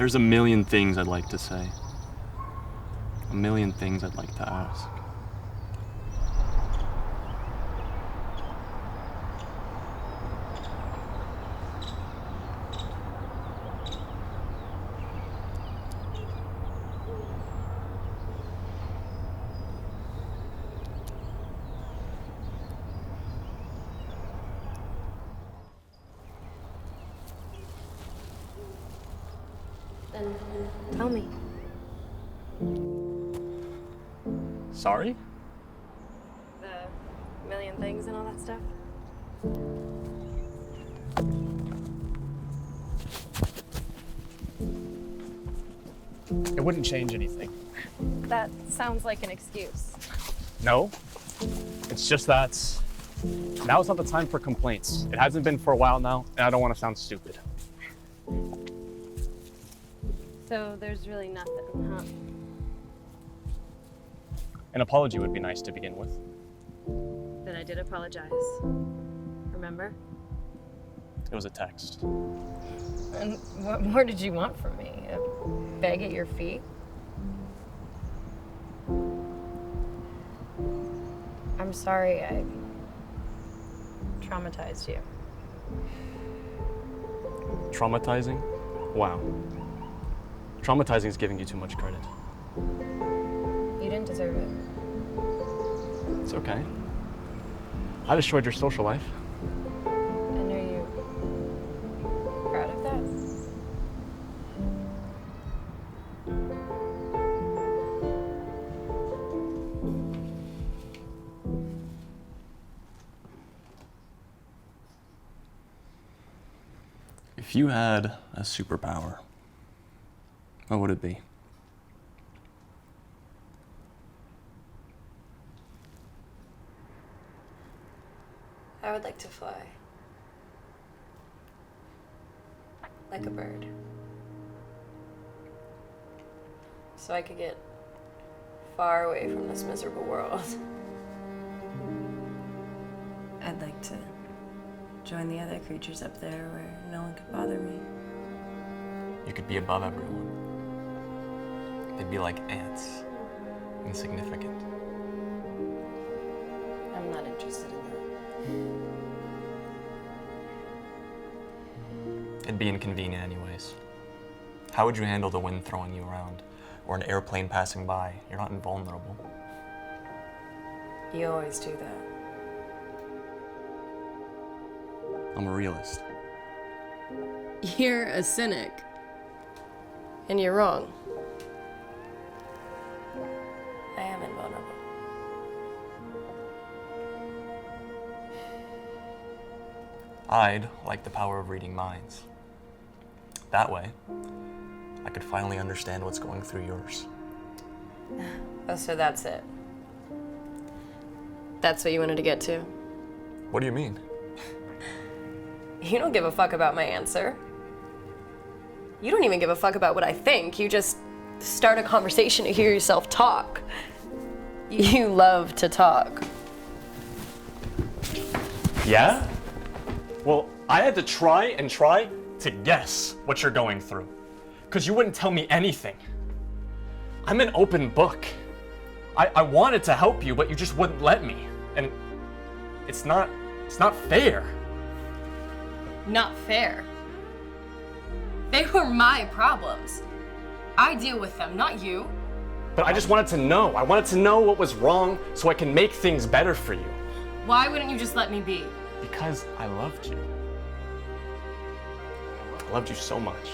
There's a million things I'd like to say. A million things I'd like to ask. Then tell me. Sorry? The million things and all that stuff? It wouldn't change anything. That sounds like an excuse. No, it's just that now's not the time for complaints. It hasn't been for a while now, and I don't want to sound stupid. So there's really nothing, huh? An apology would be nice to begin with. Then I did apologize. Remember? It was a text. And what more did you want from me? A beg at your feet? I'm sorry I traumatized you. Traumatizing? Wow. Traumatizing is giving you too much credit. You didn't deserve it. It's okay. I destroyed your social life. And are you proud of that? If you had a superpower, what would it be? I would like to fly. Like a bird. So I could get far away from this miserable world. I'd like to join the other creatures up there where no one could bother me. You could be above everyone. They'd be like ants. Insignificant. I'm not interested in that. It'd be inconvenient anyways. How would you handle the wind throwing you around? Or an airplane passing by? You're not invulnerable. You always do that. I'm a realist. You're a cynic. And you're wrong. I am invulnerable. I'd like the power of reading minds. That way, I could finally understand what's going through yours. Oh, so that's it. That's what you wanted to get to? What do you mean? You don't give a fuck about my answer. You don't even give a fuck about what I think. You just start a conversation to hear yourself talk. You love to talk. Yeah? Well, I had to try to guess what you're going through. Because you wouldn't tell me anything. I'm an open book. I wanted to help you, but you just wouldn't let me. And it's not fair. Not fair. They were my problems. I deal with them, not you. But I just wanted to know. I wanted to know what was wrong so I can make things better for you. Why wouldn't you just let me be? Because I loved you. I loved you so much.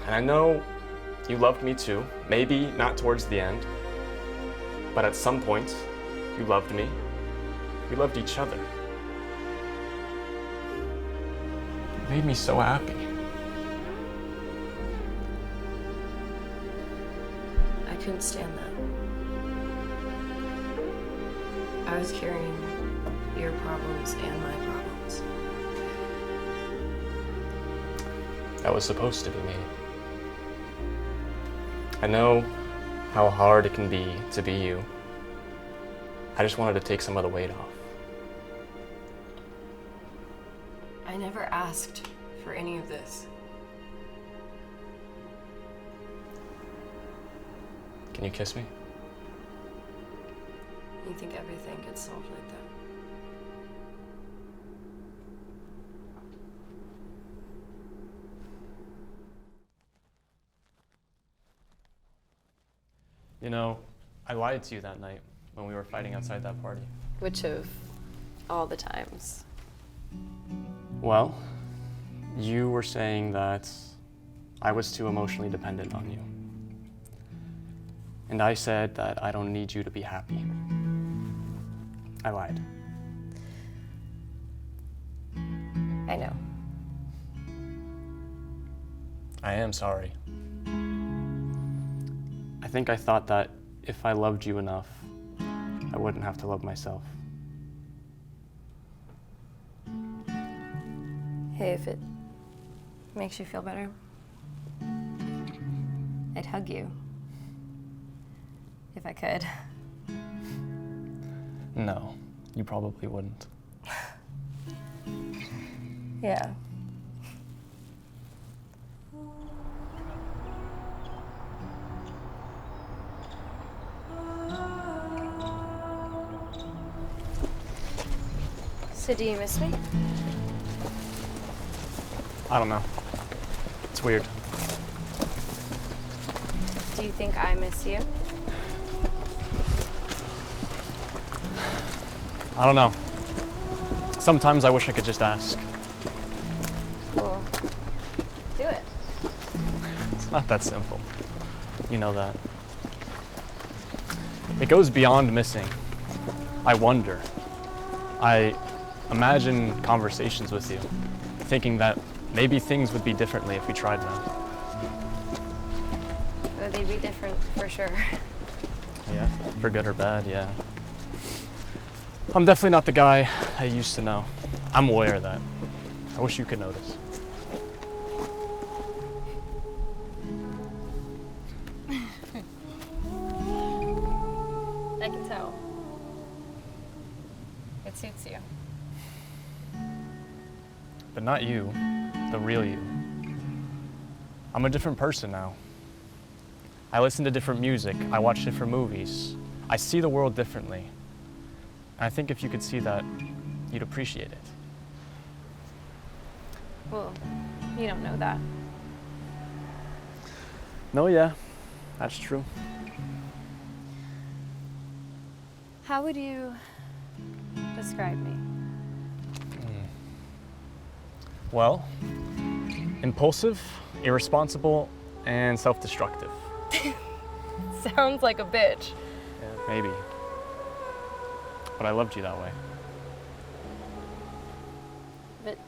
And I know you loved me too. Maybe not towards the end. But at some point, you loved me. We loved each other. It made me so happy. I couldn't stand that. I was carrying your problems and my problems. That was supposed to be me. I know how hard it can be to be you. I just wanted to take some of the weight off. I never asked for any of this. Can you kiss me? You think everything gets solved like that? You know, I lied to you that night when we were fighting outside that party. Which of all the times? Well, you were saying that I was too emotionally dependent on you. And I said that I don't need you to be happy. I lied. I know. I am sorry. I think I thought that if I loved you enough, I wouldn't have to love myself. Hey, if it makes you feel better, I'd hug you. If I could. No, you probably wouldn't. Yeah. So do you miss me? I don't know. It's weird. Do you think I miss you? I don't know. Sometimes I wish I could just ask. Well, do it. It's not that simple. You know that. It goes beyond missing. I wonder. I imagine conversations with you, thinking that maybe things would be differently if we tried them. Well, they'd be different for sure. Yeah, for good or bad, yeah. I'm definitely not the guy I used to know. I'm aware of that. I wish you could notice. I can tell. It suits you. But not you, the real you. I'm a different person now. I listen to different music, I watch different movies. I see the world differently. And I think if you could see that, you'd appreciate it. Well, you don't know that. No, yeah, that's true. How would you describe me? Well, impulsive, irresponsible, and self-destructive. Sounds like a bitch. Yeah, maybe. But I loved you that way. But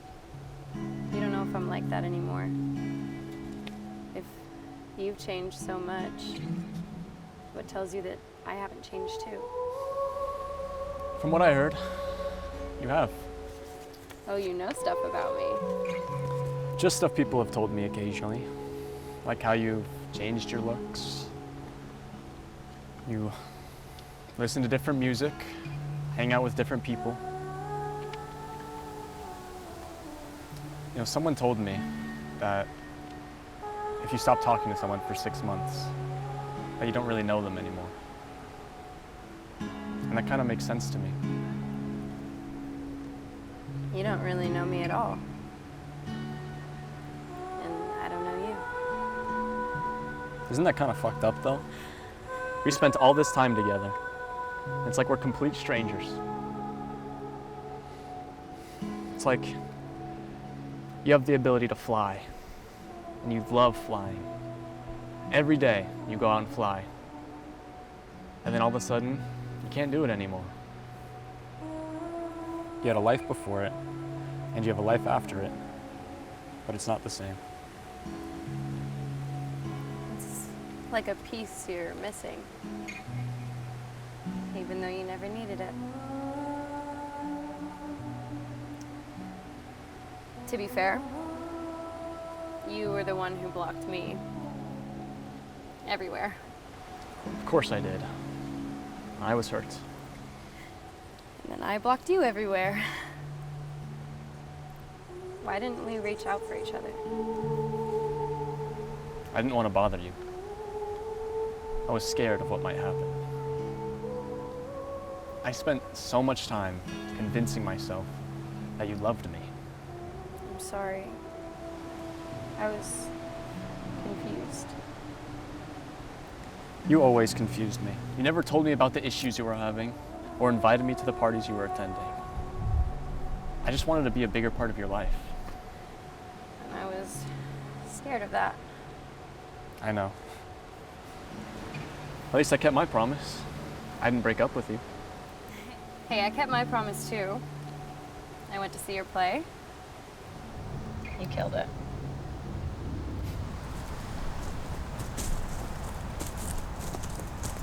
you don't know if I'm like that anymore. If you've changed so much, what tells you that I haven't changed too? From what I heard, you have. Oh, you know stuff about me. Just stuff people have told me occasionally. Like how you've changed your looks. You listen to different music, hang out with different people. You know, someone told me that if you stop talking to someone for 6 months, that you don't really know them anymore. And that kind of makes sense to me. You don't really know me at all. And I don't know you. Isn't that kind of fucked up though? We spent all this time together. It's like we're complete strangers. It's like you have the ability to fly, and you love flying. Every day you go out and fly. And then all of a sudden, you can't do it anymore. You had a life before it, and you have a life after it, but it's not the same. It's like a piece you're missing, even though you never needed it. To be fair, you were the one who blocked me everywhere. Of course I did. I was hurt. And then I blocked you everywhere. Why didn't we reach out for each other? I didn't want to bother you. I was scared of what might happen. I spent so much time convincing myself that you loved me. I'm sorry. I was confused. You always confused me. You never told me about the issues you were having or invited me to the parties you were attending. I just wanted to be a bigger part of your life. And I was scared of that. I know. At least I kept my promise. I didn't break up with you. Hey, I kept my promise too. I went to see your play. You killed it.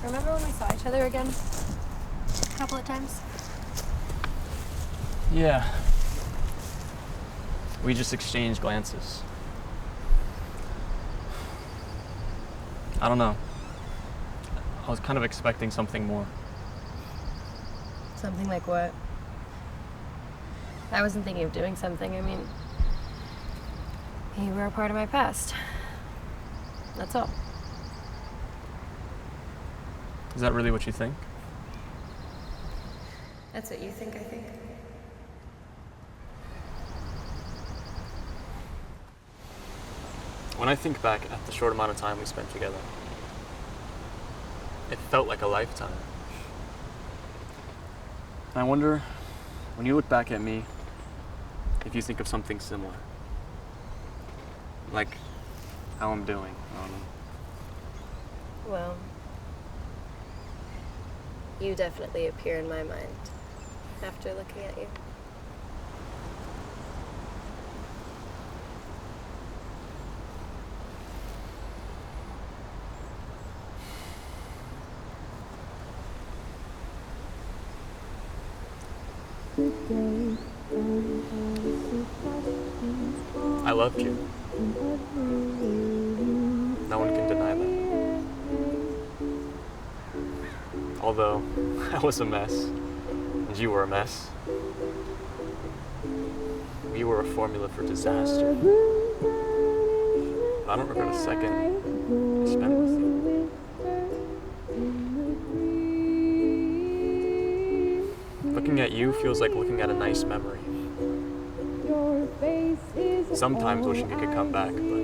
Remember when we saw each other again? A couple of times? Yeah. We just exchanged glances. I don't know. I was kind of expecting something more. Something like what? I wasn't thinking of doing something. I mean, you were a part of my past. That's all. Is that really what you think? That's what you think, I think. When I think back at the short amount of time we spent together, it felt like a lifetime. And I wonder, when you look back at me, if you think of something similar. Like how I'm doing. I don't know. Well, you definitely appear in my mind after looking at you. I loved you. No one can deny that. Although, I was a mess, and you were a mess. We were a formula for disaster. I don't regret a second I spent with you. Looking at you feels like looking at a nice memory. Sometimes wishing it could come back, but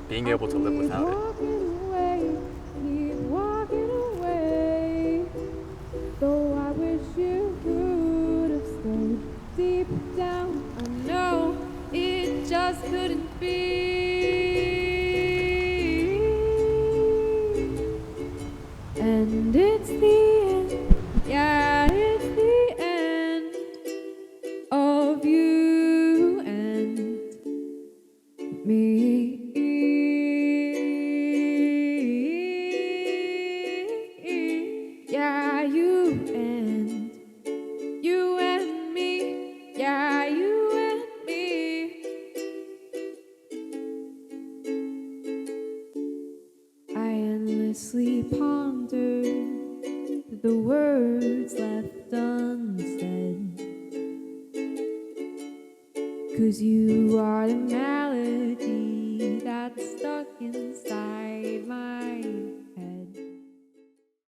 being able to live without it. Couldn't be, and it's the end, yeah, it's the end of you and me. Yeah, you and me, yeah, you and me. I endlessly ponder the words left unsaid, 'cause you are the melody that's stuck in